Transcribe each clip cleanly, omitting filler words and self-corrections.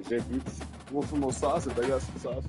gente wants some more sausage. They got some sausage.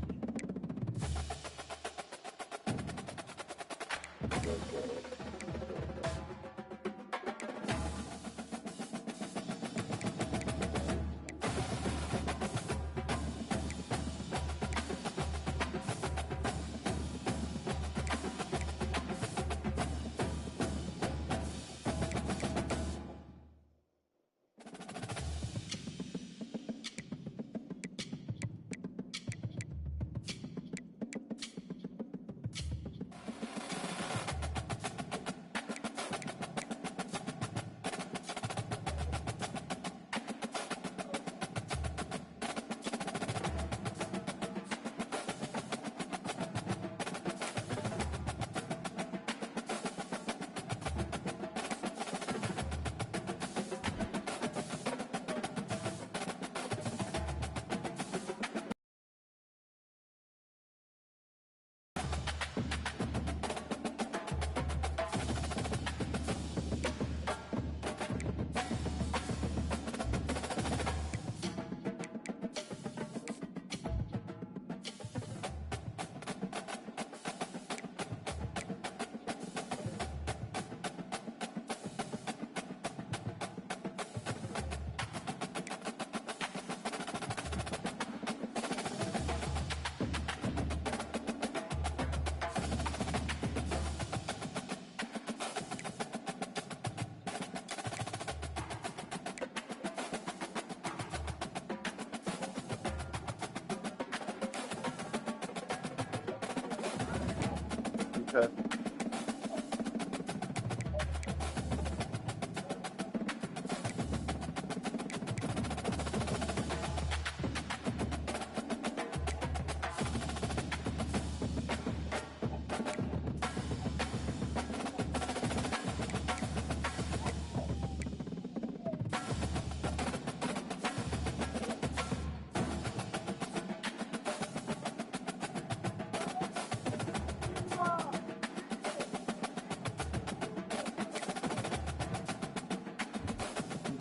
Okay.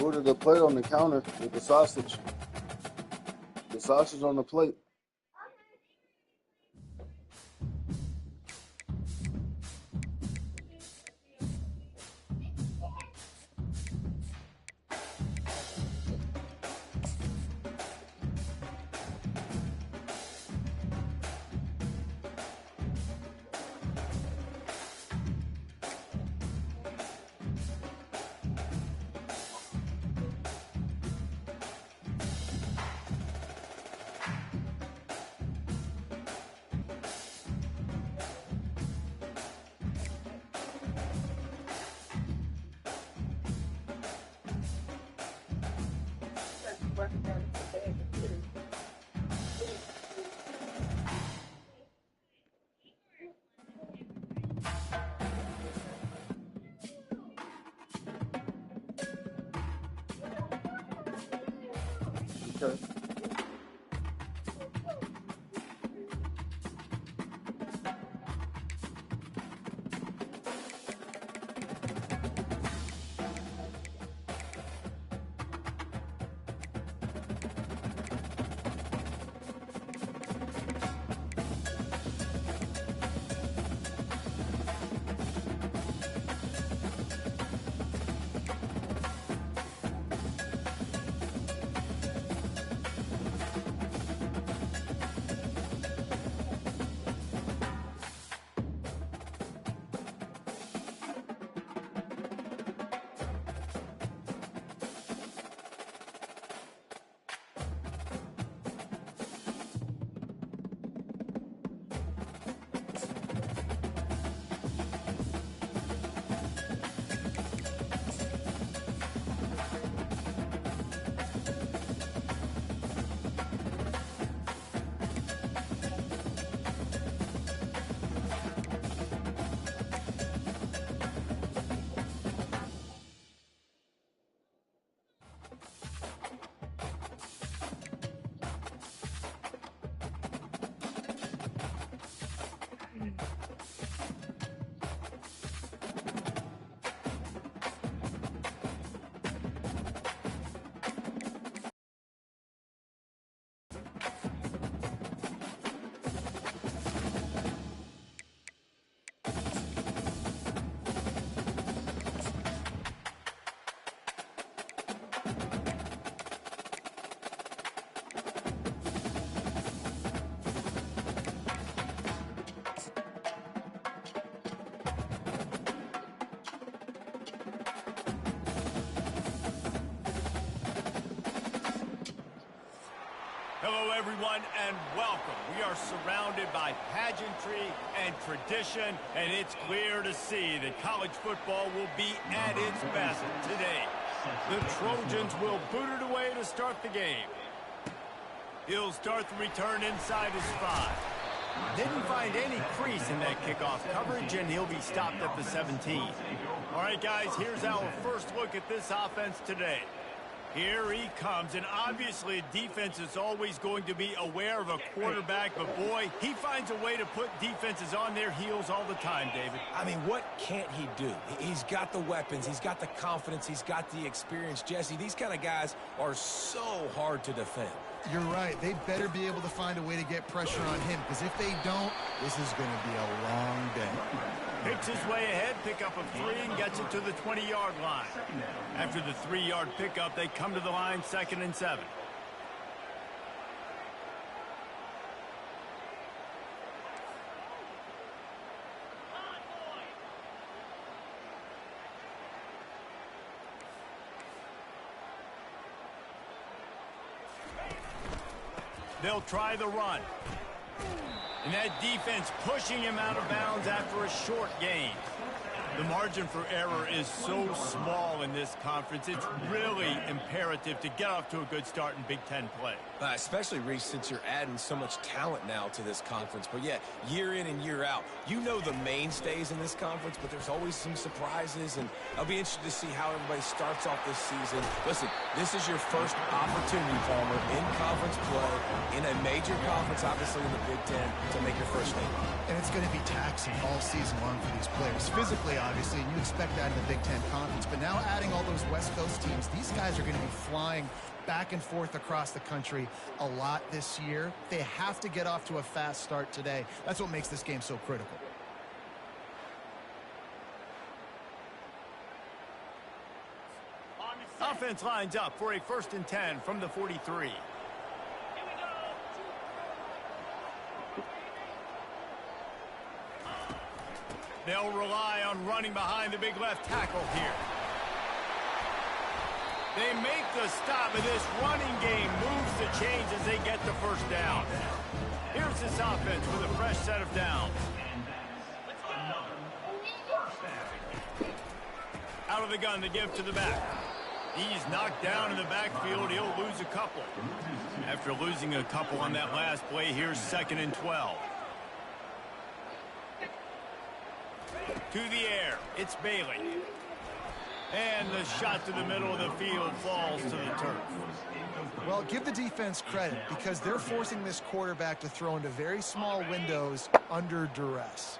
Ordered the plate on the counter with the sausage. The sausage on the plate. Okay. Hello, everyone, and welcome. We are surrounded by pageantry and tradition, and it's clear to see that college football will be at its best today. The Trojans will boot it away to start the game. He'll start the return inside his 5. Didn't find any crease in that kickoff coverage, and he'll be stopped at the 17. All right, guys, here's our first look at this offense today. Here he comes, and obviously defense is always going to be aware of a quarterback, but boy, he finds a way to put defenses on their heels all the time, David. I mean, what can't he do? He's got the weapons, he's got the confidence, he's got the experience. Jesse, these kind of guys are so hard to defend. You're right. They better be able to find a way to get pressure on him, because if they don't, this is going to be a long day. Picks his way ahead, pick up a 3, and gets it to the 20-yard line. After the 3-yard pickup, they come to the line, 2nd and 7. They'll try the run. And that defense pushing him out of bounds after a short gain. The margin for error is so small in this conference. It's really imperative to get off to a good start in Big Ten play. Especially, Reese, since you're adding so much talent now to this conference. But, yeah, year in and year out, you know the mainstays in this conference, but there's always some surprises. And I'll be interested to see how everybody starts off this season. Listen, this is your first opportunity, Palmer, in conference play, in a major conference, obviously in the Big Ten, to make your first name. And it's going to be taxing all season long for these players. Physically, obviously, and you expect that in the Big Ten Conference. But now adding all those West Coast teams, these guys are going to be flying back and forth across the country a lot this year. They have to get off to a fast start today. That's what makes this game so critical. Offense lines up for a 1st and 10 from the 43. They'll rely on running behind the big left tackle here. They make the stop, and this running game moves the chains as they get the first down. Here's this offense with a fresh set of downs. Out of the gun to give to the back. He's knocked down in the backfield. He'll lose a couple. After losing a couple on that last play, here's 2nd and 12. To the air, it's Bailey. And the shot to the middle of the field falls to the turf. Well, give the defense credit, because they're forcing this quarterback to throw into very small windows under duress.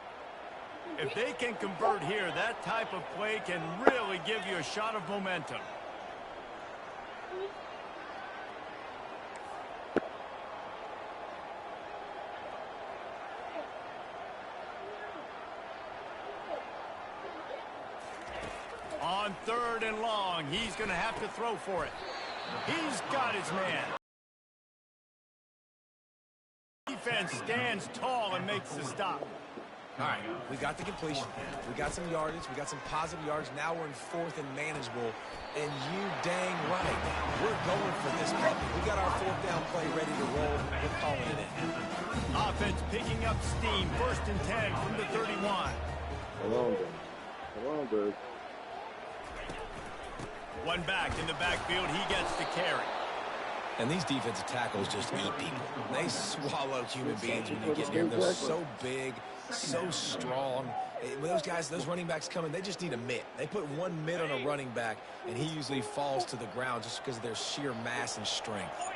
If they can convert here, that type of play can really give you a shot of momentum. On 3rd and long, he's going to have to throw for it. He's got his man. Defense stands tall and makes the stop. All right, we got the completion. We got some yardage. We got some positive yards. Now we're in 4th and manageable. And you dang right, we're going for this puppy. We got our 4th down play ready to roll. We're calling it in. Offense picking up steam. 1st and 10 from the 31. Come on, Bird. One back in the backfield. He gets the carry. And these defensive tackles just eat people. They swallow human beings when you get near them. They're so big, so strong. When those guys, those running backs come in, they just need a mitt. They put one mitt on a running back, and he usually falls to the ground just because of their sheer mass and strength.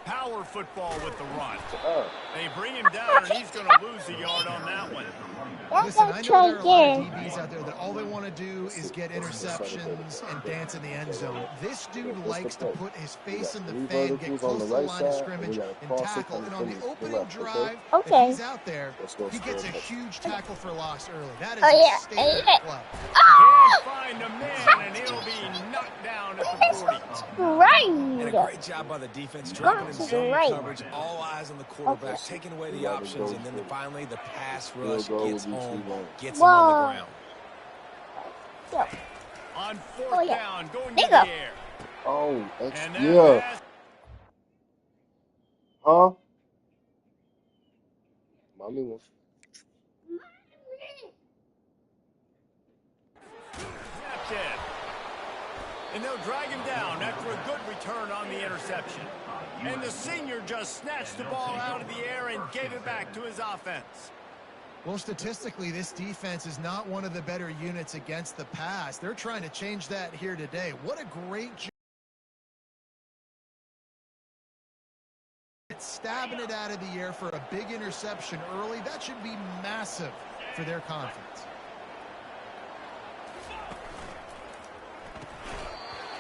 Power football with the run. They bring him down, and he's going to lose a yard on that one. Listen, I know there are a lot of DBs out there that all they want to do is get interceptions and dance in the end zone. This dude likes to put his face in the fan, get close to the line of scrimmage, and tackle. And on the opening drive, if he's out there, he gets a huge tackle for loss early. That is a standard play. Can't find a man, and he'll be knocked down at the 40. Right. And a great job by the defense, dropping in zone coverage, all eyes on the quarterback, taking away the options, and then finally the pass rush gets home, gets him on the ground. On 4th down, going to the air. Oh, And that yeah. pass. Huh? Mommy wants. Intercepted. And they'll drag him down after a good return on the interception. And the senior just snatched the ball out of the air and gave it back to his offense. Well, statistically, this defense is not one of the better units against the pass. They're trying to change that here today. What a great job. Stabbing it out of the air for a big interception early. That should be massive for their conference.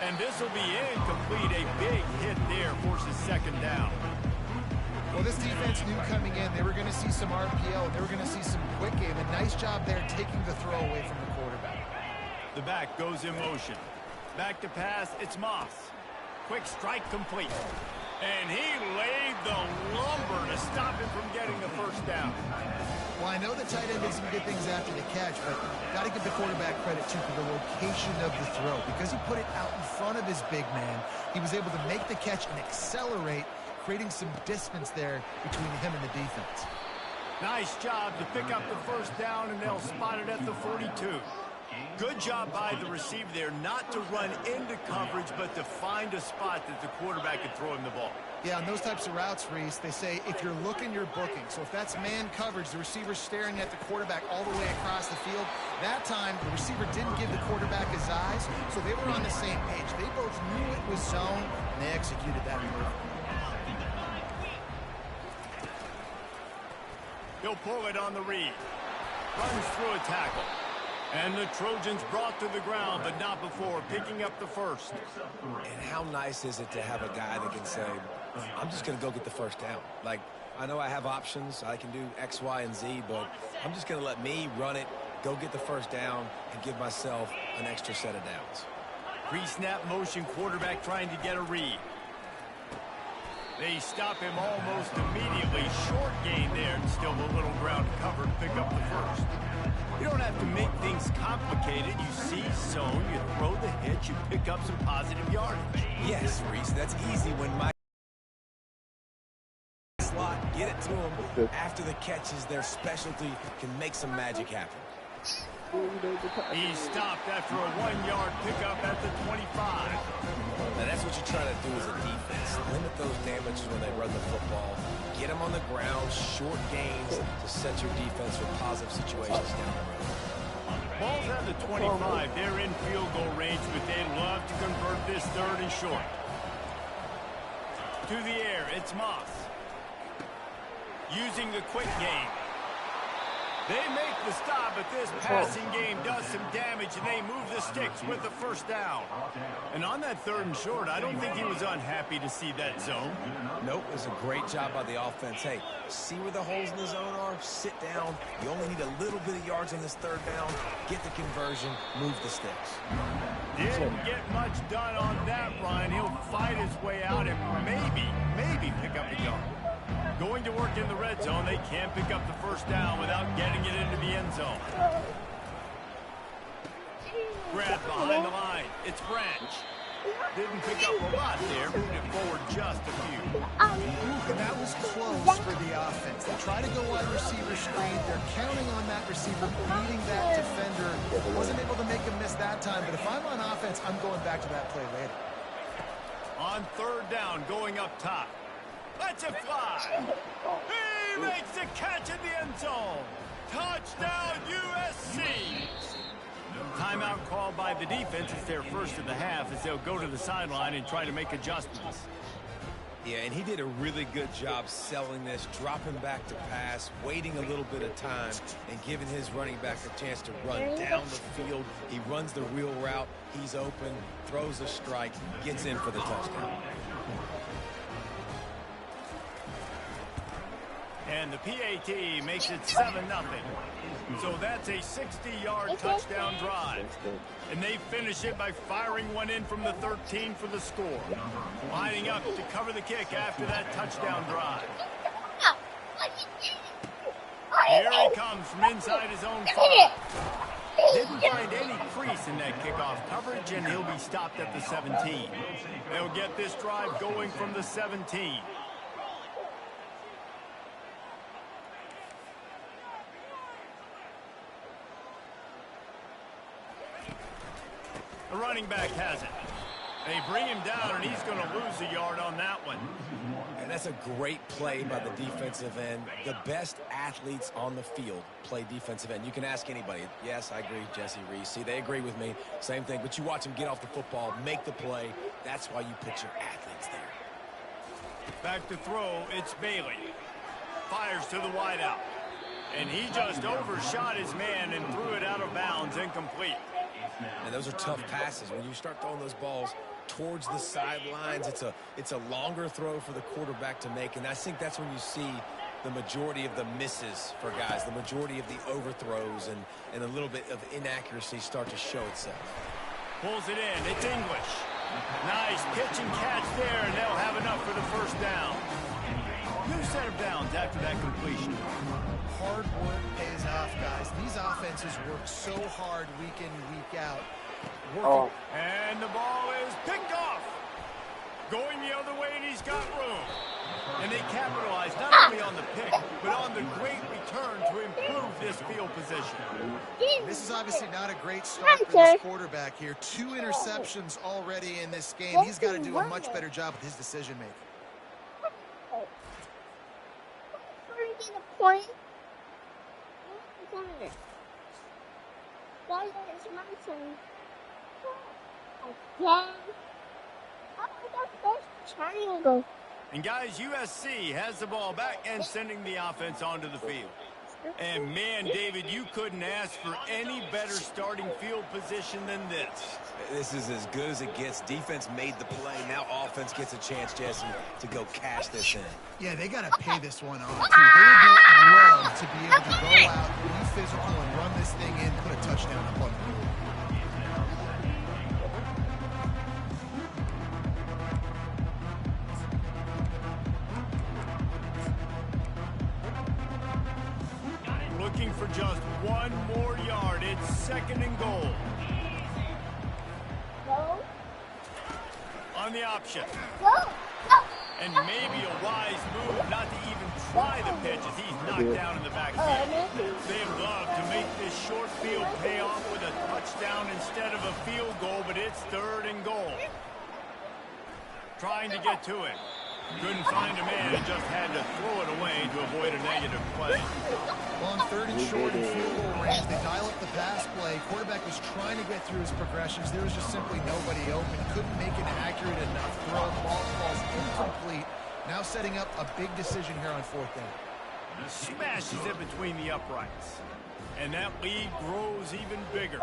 And this will be incomplete. A big hit there forces second down. Well, this defense knew coming in they were going to see some RPO. They were going to see some quick game. A nice job there taking the throw away from the quarterback. The back goes in motion. Back to pass, it's Moss. Quick strike complete. And he laid the lumber to stop him from getting the first down. Well, I know the tight end did some good things after the catch, but got to give the quarterback credit, too, for the location of the throw. Because he put it out in front of his big man, he was able to make the catch and accelerate, creating some distance there between him and the defense. Nice job to pick up the first down, and they'll spot it at the 42. Good job by the receiver there, not to run into coverage, but to find a spot that the quarterback could throw him the ball. Yeah, on those types of routes, Reese, they say if you're looking, you're booking. So if that's man coverage, the receiver's staring at the quarterback all the way across the field. That time, the receiver didn't give the quarterback his eyes, so they were on the same page. They both knew it was zone, and they executed that perfectly. He'll pull it on the read. Runs through a tackle. And the Trojans brought to the ground, but not before picking up the first. And how nice is it to have a guy that can say, I'm just going to go get the first down. Like, I know I have options. I can do X, Y, and Z, but I'm just going to let me run it, go get the first down, and give myself an extra set of downs. Pre-snap motion, quarterback trying to get a read. They stop him almost immediately. Short gain there, and still a little ground to cover to pick up the first. You don't have to make things complicated. You see zone, you throw the hitch, you pick up some positive yardage. Yes, Reese, that's easy when my slot, get it to them after the catches, their specialty, can make some magic happen. He stopped after a 1-yard pickup at the 25. Now that's what you're trying to do as a defense. Limit those damages when they run the football. Get them on the ground, short gains to set your defense for positive situations down the road. Ball's at the 25. They're in field goal range, but they'd love to convert this third and short. To the air, it's Moss. Using the quick game. They make the stop, but this passing game does some damage, and they move the sticks with the first down. And on that third and short, I don't think he was unhappy to see that zone. Nope, it was a great job by the offense. Hey, see where the holes in the zone are? Sit down. You only need a little bit of yards on this third down. Get the conversion, move the sticks. Didn't get much done on that run. He'll fight his way out and maybe pick up a yard. Going to work in the red zone, they can't pick up the first down without getting it into the end zone. Grab behind the line. It's Branch. Didn't pick up a lot there, moved it forward just a few. And that was close for the offense. They try to go wide receiver screen. They're counting on that receiver beating that defender. Wasn't able to make him miss that time, but if I'm on offense, I'm going back to that play later. On third down, going up top. Let's it fly. He makes the catch in the end zone. Touchdown, USC. Timeout called by the defense. It's their first of the half as they'll go to the sideline and try to make adjustments. Yeah, and he did a really good job selling this, dropping back to pass, waiting a little bit of time, and giving his running back a chance to run down the field. He runs the real route. He's open, throws a strike, gets in for the touchdown. And the PAT makes it 7-0. So that's a 60-yard touchdown drive. And they finish it by firing one in from the 13 for the score. Lining up to cover the kick after that touchdown drive. Here he comes from inside his own 5. Didn't find any crease in that kickoff coverage, and he'll be stopped at the 17. They'll get this drive going from the 17. The running back has it. They bring him down, and he's going to lose a yard on that one. And that's a great play by the defensive end. The best athletes on the field play defensive end. You can ask anybody. Yes, I agree, Jesse Reese. See, they agree with me. Same thing. But you watch them get off the football, make the play. That's why you put your athletes there. Back to throw, it's Bailey. Fires to the wideout. And he just overshot his man and threw it out of bounds, incomplete. And those are tough passes. When you start throwing those balls towards the sidelines, it's a longer throw for the quarterback to make. And I think that's when you see the majority of the misses for guys, the majority of the overthrows and a little bit of inaccuracy start to show itself. Pulls it in. It's English. Nice pitch and catch there, and they'll have enough for the first down. New set of downs after that completion. Hard work pays off, guys. These offenses work so hard week in, week out. And the ball is picked off. Going the other way, and he's got room. And they capitalize not only on the pick, but on the great return to improve this field position. This is obviously not a great start for this quarterback here. 2 interceptions already in this game. He's got to do a much better job with his decision-making. Point. That is my turn. Again. First triangle. And guys, USC has the ball back and sending the offense onto the field. And man, David, you couldn't ask for any better starting field position than this. This is as good as it gets. Defense made the play. Now offense gets a chance, Jesse, to go cash this in. Yeah, they got to pay this one off, too. They would love to be able to go out, be physical, and run this thing in, put a touchdown up on the board. Looking for just 1 more yard. It's 2nd and goal. Go. On the option. Go. And maybe a wise move not to even try the pitch as he's knocked down in the backfield. They'd love to make this short field pay off with a touchdown instead of a field goal, but it's 3rd and goal. Trying to get to it. Couldn't find a man and just had to throw it away to avoid a negative play. Well, on 3rd and short and field goal range, they dial up the pass play. Quarterback was trying to get through his progressions. There was just simply nobody open. Couldn't make an accurate enough throw. Ball falls incomplete. Now setting up a big decision here on 4th down. Smashes it between the uprights. And that lead grows even bigger.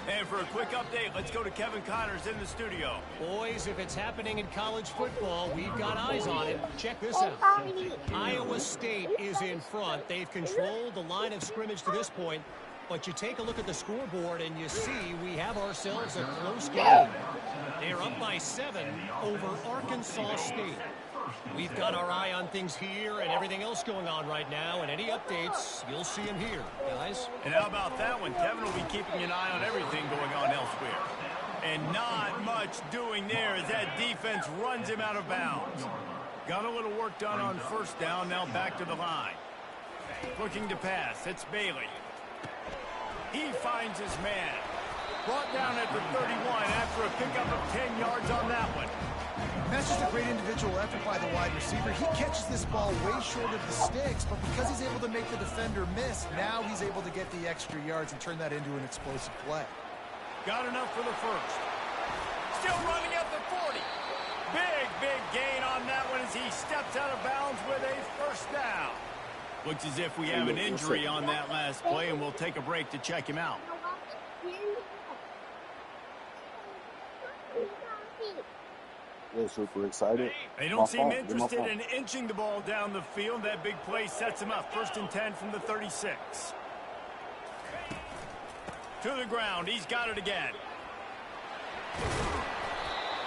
And for a quick update, let's go to Kevin Connors in the studio. Boys, if it's happening in college football, we've got eyes on it. Check this out. Iowa State is in front. They've controlled the line of scrimmage to this point. But you take a look at the scoreboard and you see we have ourselves a close game. They're up by 7 over Arkansas State. We've got our eye on things here and everything else going on right now, and any updates, you'll see them here, guys. And how about that one? Kevin will be keeping an eye on everything going on elsewhere. And not much doing there as that defense runs him out of bounds. Got a little work done on 1st down, now back to the line. Looking to pass, it's Bailey. He finds his man. Brought down at the 31 after a pickup of 10 yards on that one. That's just a great individual effort by the wide receiver. He catches this ball way short of the sticks, but because he's able to make the defender miss, now he's able to get the extra yards and turn that into an explosive play. Got enough for the 1st. Still running at the 40. Big gain on that one as he steps out of bounds with a 1st down. Looks as if we have an injury on that last play, and we'll take a break to check him out. They're super excited. They don't seem interested in inching the ball down the field. That big play sets him up. 1st and 10 from the 36. To the ground. He's got it again.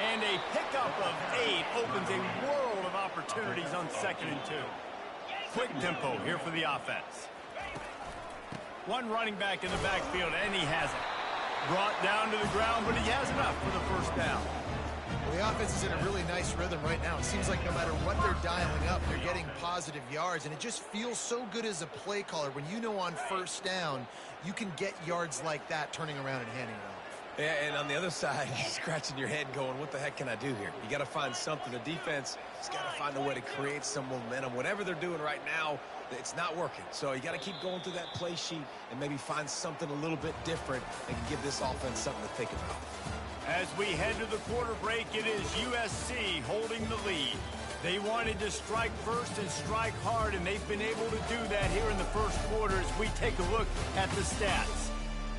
And a pickup of 8 opens a world of opportunities on 2nd and 2. Quick tempo here for the offense. One running back in the backfield, and he has it. Brought down to the ground, but he has enough for the first down. Well, the offense is in a really nice rhythm right now. It seems like no matter what they're dialing up, they're getting positive yards, and it just feels so good as a play caller when you know on first down you can get yards like that turning around and handing it off. Yeah, and on the other side, you're scratching your head going, what the heck can I do here? You got to find something. The defense has got to find a way to create some momentum. Whatever they're doing right now, it's not working. So you got to keep going through that play sheet and maybe find something a little bit different and give this offense something to think about. As we head to the quarter break, it is USC holding the lead. They wanted to strike first and strike hard, and they've been able to do that here in the first quarter as we take a look at the stats.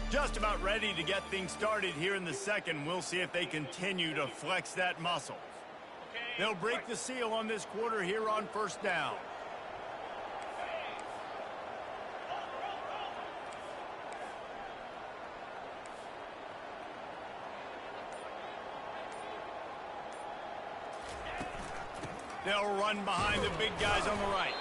Just about ready to get things started here in the second. We'll see if they continue to flex that muscle. They'll break the seal on this quarter here on first down. They'll run behind the big guys on the right.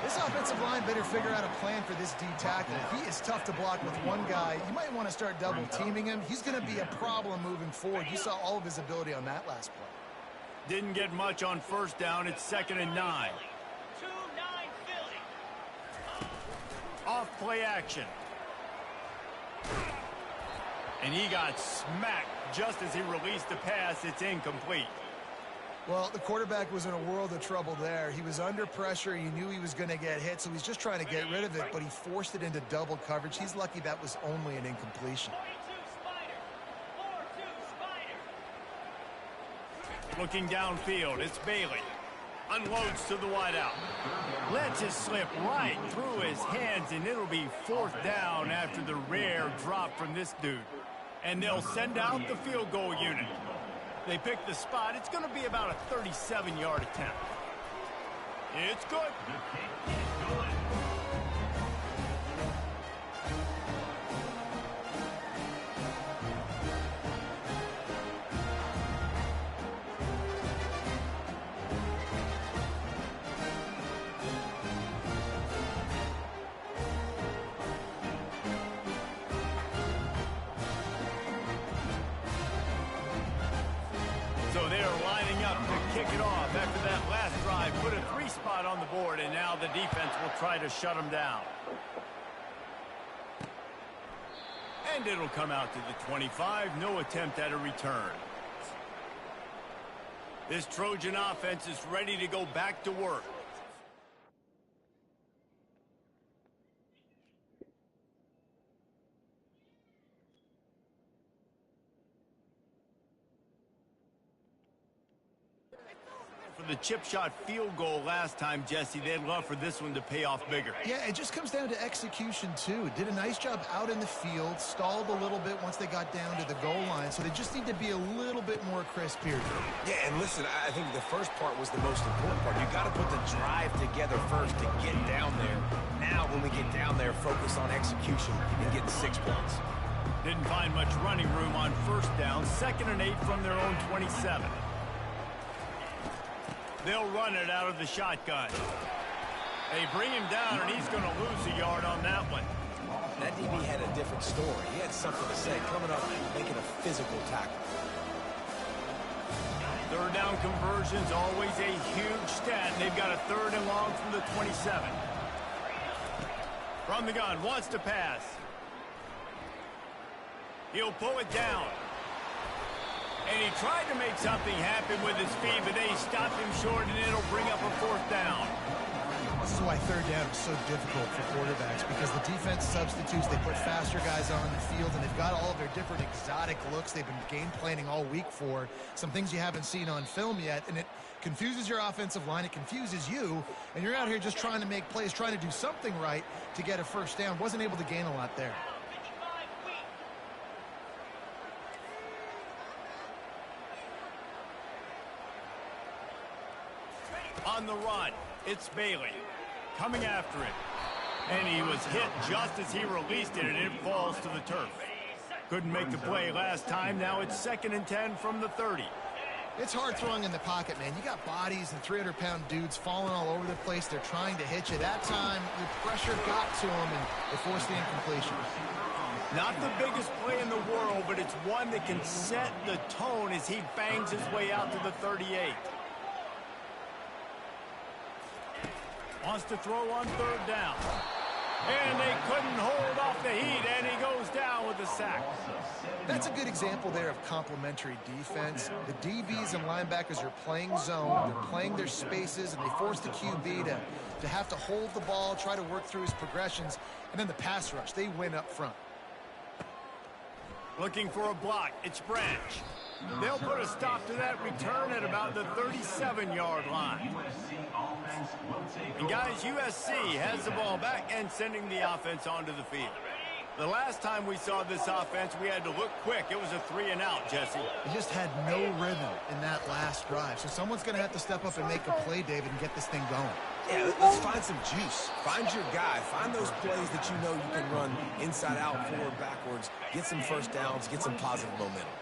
This offensive line better figure out a plan for this D tackle. He is tough to block with one guy. You might want to start double teaming him. He's going to be a problem moving forward. You saw all of his ability on that last play. Didn't get much on first down. It's 2nd and 9. Off play action. And he got smacked just as he released the pass. It's incomplete. Well, the quarterback was in a world of trouble there. He was under pressure. He knew he was going to get hit, so he's just trying to get rid of it, but he forced it into double coverage. He's lucky that was only an incompletion. Looking downfield, it's Bailey. Unloads to the wideout. Lets it slip right through his hands, and it'll be 4th down after the rare drop from this dude. And they'll send out the field goal unit. They pick the spot. It's going to be about a 37-yard attempt. It's good. So they're lining up to kick it off after that last drive. Put a 3-spot on the board, and now the defense will try to shut them down. And it'll come out to the 25. No attempt at a return. This Trojan offense is ready to go back to work. For the chip shot field goal last time, Jesse, they'd love for this one to pay off bigger. Yeah, it just comes down to execution, too. Did a nice job out in the field, stalled a little bit once they got down to the goal line, so they just need to be a little bit more crisp here. Yeah, and listen, I think the first part was the most important part. You got to put the drive together first to get down there. Now, when we get down there, focus on execution and getting 6 points. Didn't find much running room on first down. 2nd and 8 from their own 27. They'll run it out of the shotgun. They bring him down, and he's going to lose a yard on that one. That DB had a different story. He had something to say, coming up and making a physical tackle. 3rd down conversions, always a huge stat. They've got a 3rd and long from the 27. From the gun, wants to pass. He'll pull it down. And he tried to make something happen with his feet, but they stopped him short, and it'll bring up a 4th down. This is why 3rd down is so difficult for quarterbacks, because the defense substitutes. They put faster guys on the field, and they've got all of their different exotic looks they've been game planning all week for. Some things you haven't seen on film yet, and it confuses your offensive line. It confuses you, and you're out here just trying to make plays, trying to do something right to get a first down. Wasn't able to gain a lot there. On the run, it's Bailey coming after it. And he was hit just as he released it, and it falls to the turf. Couldn't make the play last time. Now it's 2nd and 10 from the 30. It's hard throwing in the pocket, man. You got bodies and 300-pound dudes falling all over the place. They're trying to hit you. That time, the pressure got to them, and they forced the incompletion. Not the biggest play in the world, but it's one that can set the tone as he bangs his way out to the 38. Wants to throw on 3rd down. And they couldn't hold off the heat, and he goes down with a sack. That's a good example there of complementary defense. The DBs and linebackers are playing zone, they're playing their spaces, and they force the QB to have to hold the ball, try to work through his progressions, and then the pass rush, they win up front. Looking for a block, it's Branch. They'll put a stop to that return at about the 37-yard line. And guys, USC has the ball back and sending the offense onto the field. The last time we saw this offense, we had to look quick. It was a 3-and-out, Jesse. They just had no rhythm in that last drive. So someone's going to have to step up and make a play, David, and get this thing going. Yeah, let's find some juice. Find your guy. Find those plays that you know you can run inside out, forward, backwards. Get some first downs. Get some positive momentum.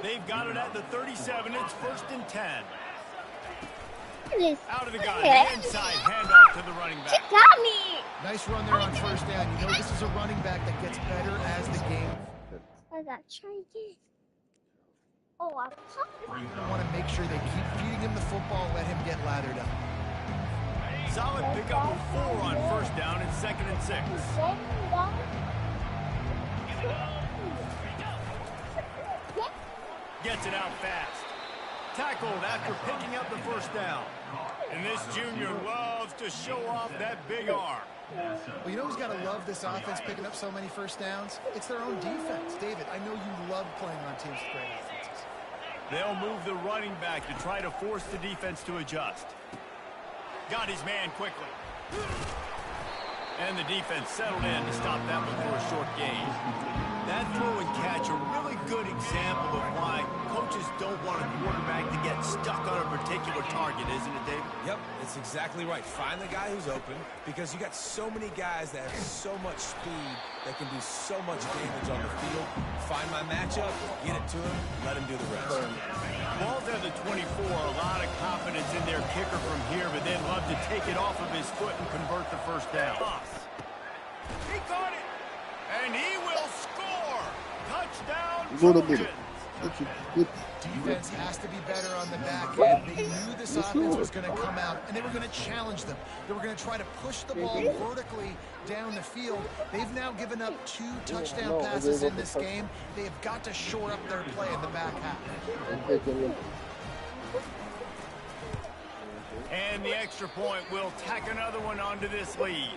They've got it at the 37. It's 1st and 10. Out of the gun. The inside handoff to the running back. She got me. Nice run there on 1st down. You know this is a running back that gets better as the game. I got try again. Oh, I want to make sure they keep feeding him the football and let him get lathered up. Solid pickup of 4 on 1st down and 2nd and 6. Gets it out fast. Tackled after picking up the 1st down. And this junior loves to show off that big arm. Well, you know who's got to love this offense picking up so many 1st downs? It's their own defense. David, I know you love playing on teams with great offenses. They'll move the running back to try to force the defense to adjust. Got his man quickly. And the defense settled in to stop that one for a short gain. That throw and catch a really good example of why coaches don't want a quarterback to get stuck on a particular target, isn't it, David? Yep, it's exactly right. Find the guy who's open because you got so many guys that have so much speed that can do so much damage on the field. Find my matchup, get it to him, let him do the rest. Ball's at the 24, a lot of confidence in their kicker from here, but they'd love to take it off of his foot and convert the 1st down. He caught it, and he will score. Touchdown, Trojans. Defense has to be better on the back end. They knew this offense was going to come out, and they were going to challenge them. They were going to try to push the ball vertically down the field. They've now given up 2 touchdown passes in this game. They have got to shore up their play in the back half. And the extra point will tack another one onto this lead.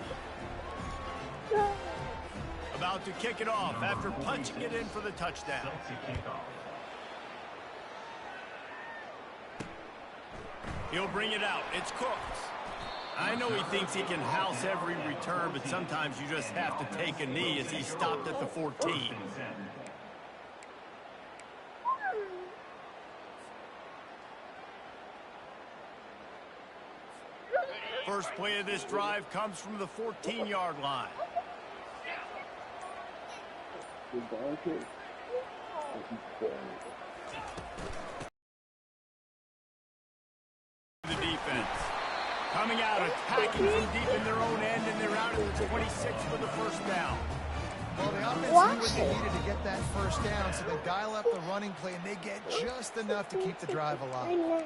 About to kick it off after punching it in for the touchdown. He'll bring it out. It's Cooks. I know he thinks he can house every return, but sometimes you just have to take a knee as he stopped at the 14. First play of this drive comes from the 14-yard line. The defense coming out, attacking from deep in their own end, and they're out at the 26 for the 1st down. Well, the offense knew what they needed to get that 1st down, so they dial up the running play, and they get just enough to keep the drive alive.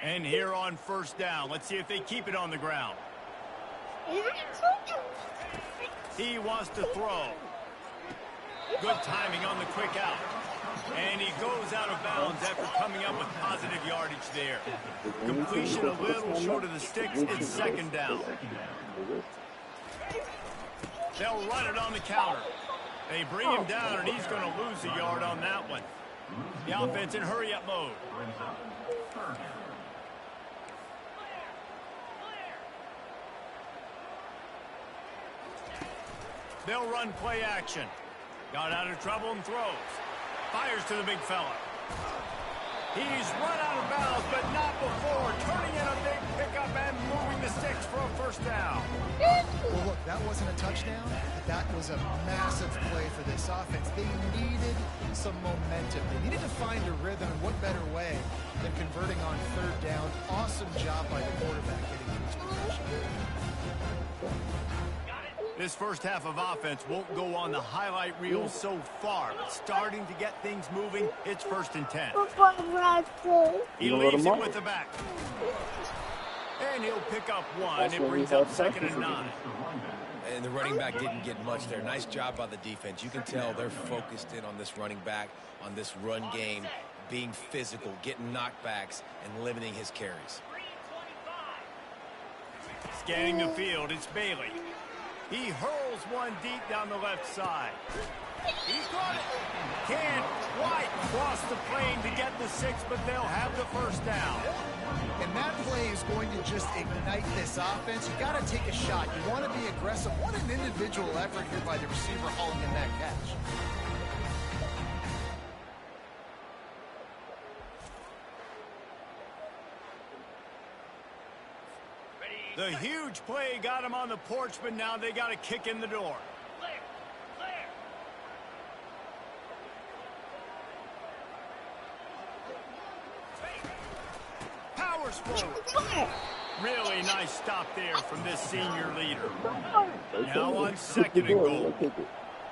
And here on 1st down, let's see if they keep it on the ground. He wants to throw. Good timing on the quick out. And he goes out of bounds after coming up with positive yardage there. Completion a little short of the sticks. It's 2nd down. They'll run it on the counter. They bring him down, and he's going to lose a yard on that one. The offense in hurry-up mode. They'll run play action. Got out of trouble and throws. Fires to the big fella. He's run out of bounds, but not before. Turning in a big pickup and moving the sticks for a 1st down. Well, look, that wasn't a touchdown, but that was a massive play for this offense. They needed some momentum. They needed to find a rhythm, and what better way than converting on third down. Awesome job by the quarterback getting to his position. This first half of offense won't go on the highlight reel so far, but starting to get things moving. It's 1st and 10. He leaves it with the back. And he'll pick up one. It brings up 2nd and 9. And the running back didn't get much there. Nice job by the defense. You can tell they're focused in on this running back, on this run game, being physical, getting knockbacks, and limiting his carries. Scanning the field, it's Bailey. He hurls one deep down the left side. He got it. Can't quite cross the plane to get the 6, but they'll have the 1st down. And that play is going to just ignite this offense. You got to take a shot. You want to be aggressive. What an individual effort here by the receiver hauling in that catch. The huge play got him on the porch, but now they got to kick in the door. Powers forward. Really nice stop there from this senior leader. Now on 2nd and goal.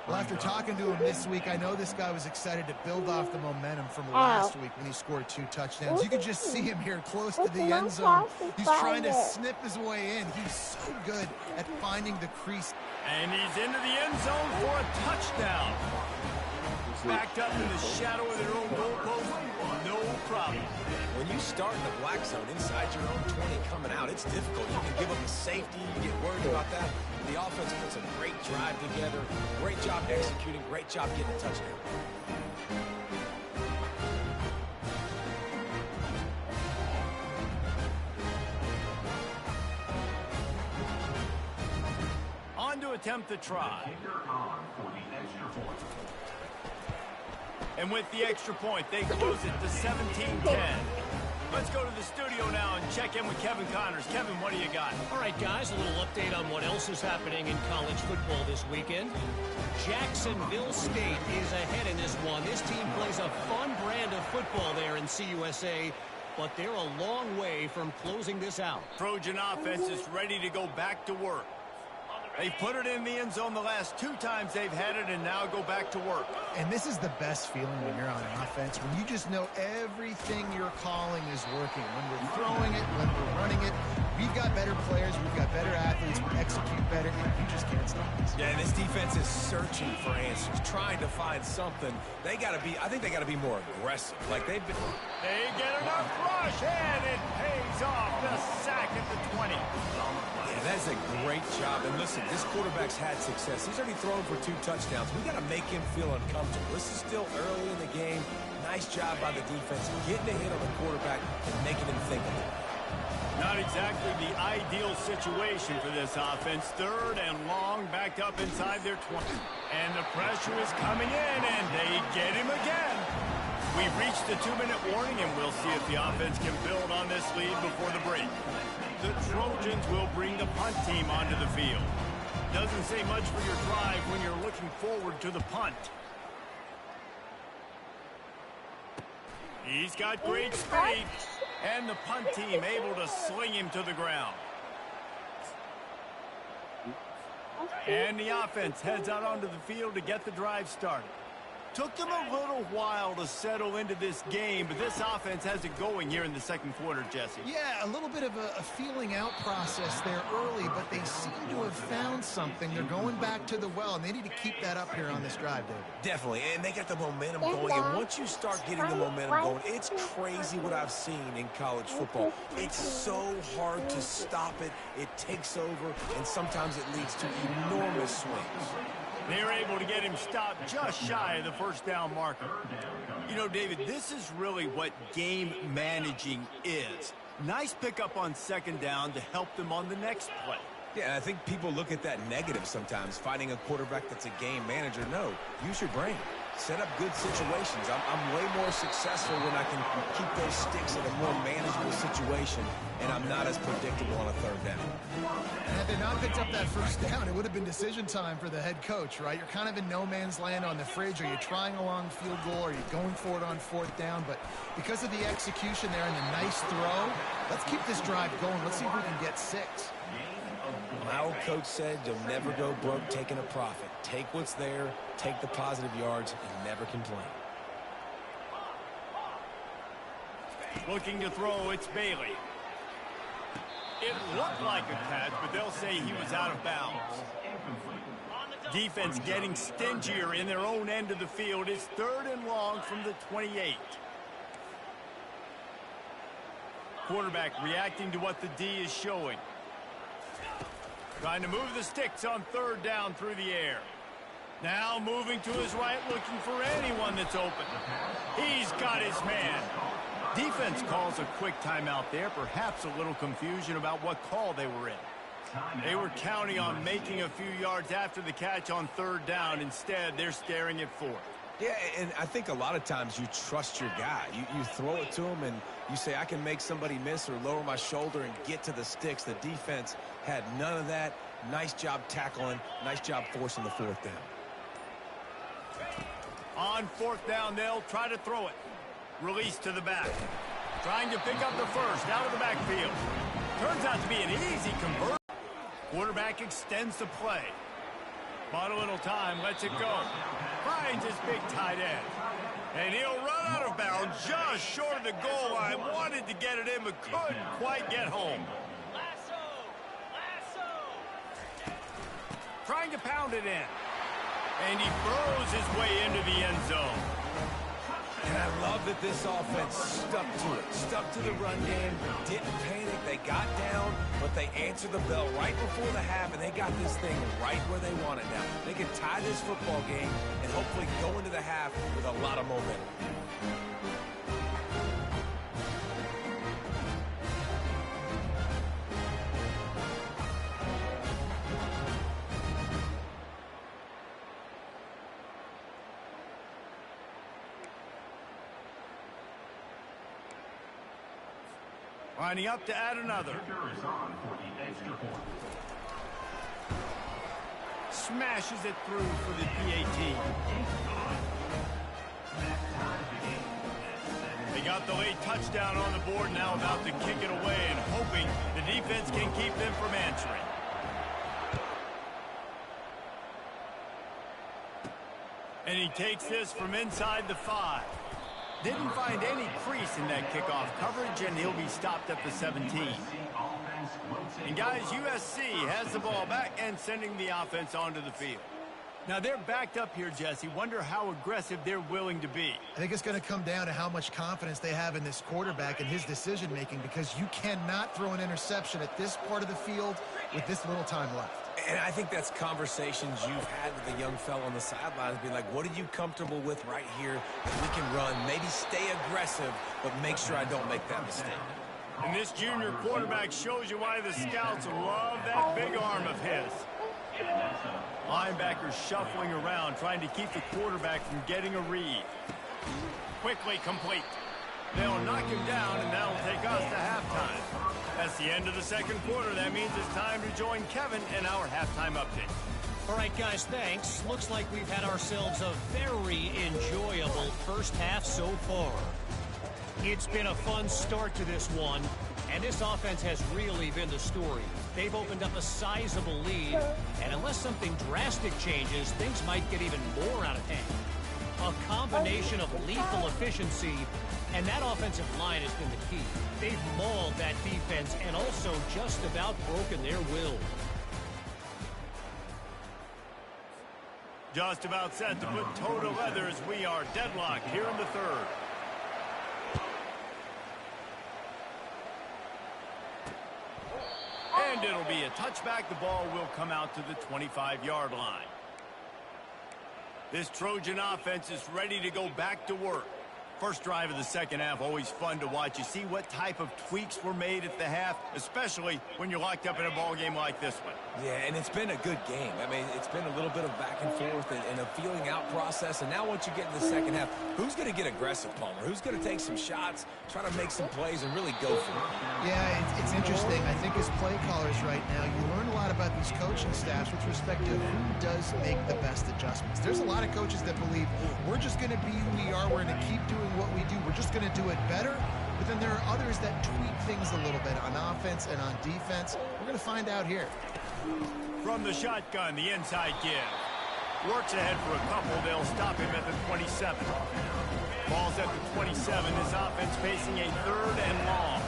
Well, after talking to him this week, I know this guy was excited to build off the momentum from last week when he scored 2 touchdowns. You could just see him here close to the end zone. He's trying to snip his way in. He's so good at finding the crease. And he's into the end zone for a touchdown. Backed up in the shadow of their own goalpost, no problem. When you start in the black zone inside your own 20 coming out, it's difficult. You can give up a safety. You get worried about that. The offense puts a great drive together. Great job executing. Great job getting a touchdown. On to attempt the try. And with the extra point, they close it to 17-10. Let's go to the studio now and check in with Kevin Connors. Kevin, what do you got? All right, guys, a little update on what else is happening in college football this weekend. Jacksonville State is ahead in this one. This team plays a fun brand of football there in CUSA, but they're a long way from closing this out. Trojan offense is ready to go back to work. They've put it in the end zone the last 2 times they've had it, and now go back to work. And this is the best feeling when you're on offense, when you just know everything you're calling is working. When we're throwing it, when we're running it, we've got better players, we've got better athletes, we execute better, and you just can't stop us. Yeah, and this defense is searching for answers, trying to find something. I think they got to be more aggressive. Like they've been. They get enough rush, and it pays off. The sack at the 20. Yeah, that's a great job. And listen, this quarterback's had success. He's already thrown for 2 touchdowns. We got to make him feel uncomfortable. This is still early in the game. Nice job by the defense, getting a hit on the quarterback and making him think of it. Not exactly the ideal situation for this offense. 3rd and long, backed up inside their 20. And the pressure is coming in, and they get him again. We've reached the 2-minute warning, and we'll see if the offense can build on this lead before the break. The Trojans will bring the punt team onto the field. Doesn't say much for your drive when you're looking forward to the punt. He's got great speed, and the punt team able to sling him to the ground. And the offense heads out onto the field to get the drive started. Took them a little while to settle into this game, but this offense has it going here in the 2nd quarter, Jesse. Yeah, a little bit of a feeling out process there early, but they seem to have found something. They're going back to the well, and they need to keep that up here on this drive, David. Definitely, and they got the momentum going, and once you start getting the momentum going, it's crazy what I've seen in college football. It's so hard to stop it. It takes over, and sometimes it leads to enormous swings. They're able to get him stopped just shy of the 1st down marker. You know, David, this is really what game managing is. Nice pickup on 2nd down to help them on the next play. Yeah, I think people look at that negative sometimes, finding a quarterback that's a game manager. No, use your brain. Set up good situations. I'm way more successful when I can keep those sticks in a more manageable situation, and I'm not as predictable on a 3rd down. And at they not picked up that first down, it would have been decision time for the head coach, right? You're kind of in no man's land on the fridge. Are you trying a long field goal? Are you going for it on 4th down? But because of the execution there and the nice throw, let's keep this drive going. Let's see if we can get 6. My old coach said you'll never go broke taking a profit. Take what's there, take the positive yards, and never complain. Looking to throw, it's Bailey. It looked like a catch, but they'll say he was out of bounds. Defense getting stingier in their own end of the field. It's 3rd and long from the 28. Quarterback reacting to what the D is showing. Trying to move the sticks on 3rd down through the air. Now moving to his right, looking for anyone that's open. He's got his man. Defense calls a quick timeout there, perhaps a little confusion about what call they were in. They were counting on making a few yards after the catch on 3rd down. Instead, they're staring at 4th. Yeah, and I think a lot of times you trust your guy. You throw it to him, and you say, I can make somebody miss or lower my shoulder and get to the sticks. The defense had none of that. Nice job tackling. Nice job forcing the 4th down. On 4th down, they'll try to throw it. Release to the back. Trying to pick up the first out of the backfield. Turns out to be an easy conversion. Quarterback extends the play. Bought a little time, lets it go. Finds his big tight end. And he'll run out of bounds just short of the goal line. Wanted to get it in, but couldn't quite get home. Trying to pound it in. And he throws his way into the end zone. And I love that this offense stuck to it. Stuck to the run game. Didn't panic. They got down, but they answered the bell right before the half, and they got this thing right where they want it now. They can tie this football game and hopefully go into the half with a lot of momentum. Lining up to add another. Smashes it through for the PAT. They got the late touchdown on the board, now about to kick it away and hoping the defense can keep them from answering. And he takes this from inside the 5. Didn't find any crease in that kickoff coverage, and he'll be stopped at the 17. And guys, USC has the ball back and sending the offense onto the field. Now they're backed up here, Jesse. Wonder how aggressive they're willing to be. I think it's going to come down to how much confidence they have in this quarterback and his decision-making, because you cannot throw an interception at this part of the field with this little time left. And I think that's conversations you've had with the young fellow on the sidelines, being like, what are you comfortable with right here that we can run? Maybe stay aggressive, but make sure I don't make that mistake. And this junior quarterback shows you why the scouts love that big arm of his. Linebackers shuffling around, trying to keep the quarterback from getting a read. Quickly complete. They'll knock him down, and that'll take us to halftime. That's the end of the 2nd quarter. That means it's time to join Kevin in our halftime update. All right, guys, thanks. Looks like we've had ourselves a very enjoyable first half so far. It's been a fun start to this one, and this offense has really been the story. They've opened up a sizable lead, and unless something drastic changes, things might get even more out of hand. A combination of lethal efficiency, and that offensive line has been the key. They've mauled that defense and also just about broken their will. Just about set to put toe to leather as we are deadlocked here in the 3rd. And it'll be a touchback. The ball will come out to the 25-yard line. This Trojan offense is ready to go back to work. First drive of the 2nd half, always fun to watch. You see what type of tweaks were made at the half, especially when you're locked up in a ball game like this one. Yeah, and it's been a good game. I mean, it's been a little bit of back and forth and a feeling out process. And now once you get in the 2nd half, who's going to get aggressive, Palmer? Who's going to take some shots, try to make some plays, and really go for it? Yeah, it's interesting. I think as play callers right now, you learn a lot about these coaching staffs with respect to who does make the best adjustments. There's a lot of coaches that believe we're just going to be who we are. We're going to keep doing what we do. We're just going to do it better. But then there are others that tweak things a little bit on offense and on defense. We're going to find out here. From the shotgun, the inside give. Works ahead for a couple. They'll stop him at the 27. Ball's at the 27. His offense facing a 3rd and long.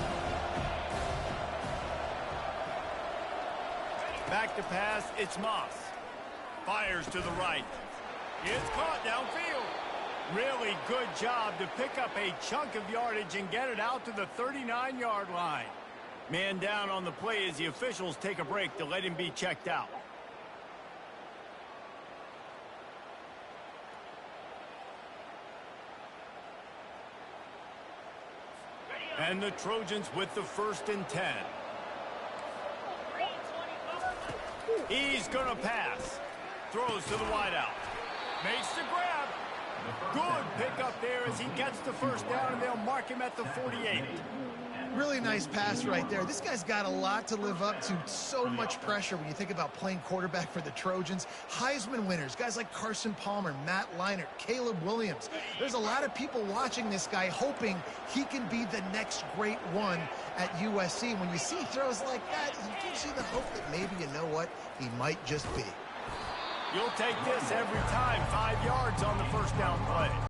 Back to pass, it's Moss. Fires to the right. It's caught downfield. Really good job to pick up a chunk of yardage and get it out to the 39-yard line. Man down on the play as the officials take a break to let him be checked out. And the Trojans with the 1st and 10. He's going to pass. Throws to the wideout. Makes the grab. Good pickup there as he gets the 1st down, and they'll mark him at the 48. Really nice pass right there. This guy's got a lot to live up to. So much pressure when you think about playing quarterback for the Trojans. Heisman winners, guys like Carson Palmer, Matt Leinart, Caleb Williams. There's a lot of people watching this guy hoping he can be the next great one at USC. When you see throws like that, it gives you the hope that maybe, you know what, he might just be. You'll take this every time. 5 yards on the 1st down play.